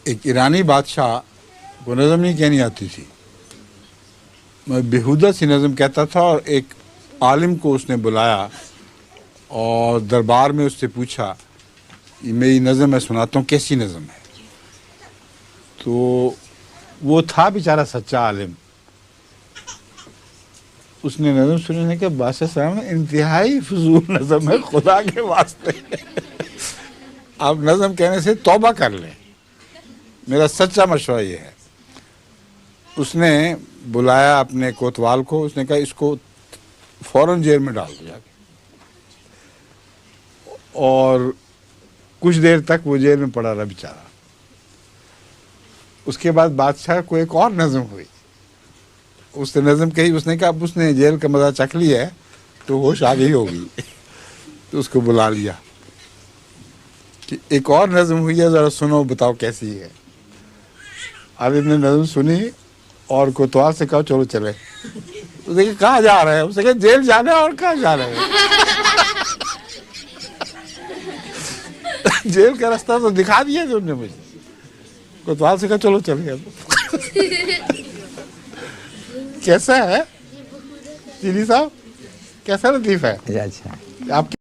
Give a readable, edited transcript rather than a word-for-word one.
एक ईरानी बादशाह को नज़म नहीं कहनी आती थी, मैं बेहुदा सी नज़म कहता था। और एक आलिम को उसने बुलाया और दरबार में उससे पूछा कि मेरी नज़म मैं सुनाता हूँ, कैसी नज़म है। तो वो था बेचारा सच्चा आलिम। उसने नज़म सुनने के बादशाह साहब ने इंतहाई फजूल नज़म है, खुदा के वास्ते आप नज़म कहने से तौबा कर लें, मेरा सच्चा मशवरा ये है। उसने बुलाया अपने कोतवाल को, उसने कहा इसको फौरन जेल में डाल दिया। और कुछ देर तक वो जेल में पड़ा रहा बेचारा। उसके बाद बादशाह को एक और नज़म हुई, उसने नज़म कही, उसने कहा अब उसने जेल का मज़ा चख लिया है तो होश आ गई होगी तो उसको बुला लिया कि एक और नज़म हुई है, ज़रा सुनो बताओ कैसी है। आलिम ने नज़म सुनी और कोतवाल से कहा चलो चले। उसने कहा कहाँ जा रहे हैं? उसने कहा जेल जाना है, और कहाँ जा रहे हैं जेल का रास्ता तो दिखा दिया उन्होंने मुझे। कोतवाल से कहा चलो चले। कैसा है चीनी साहब, कैसा लतीफ़ है? अच्छा आपकी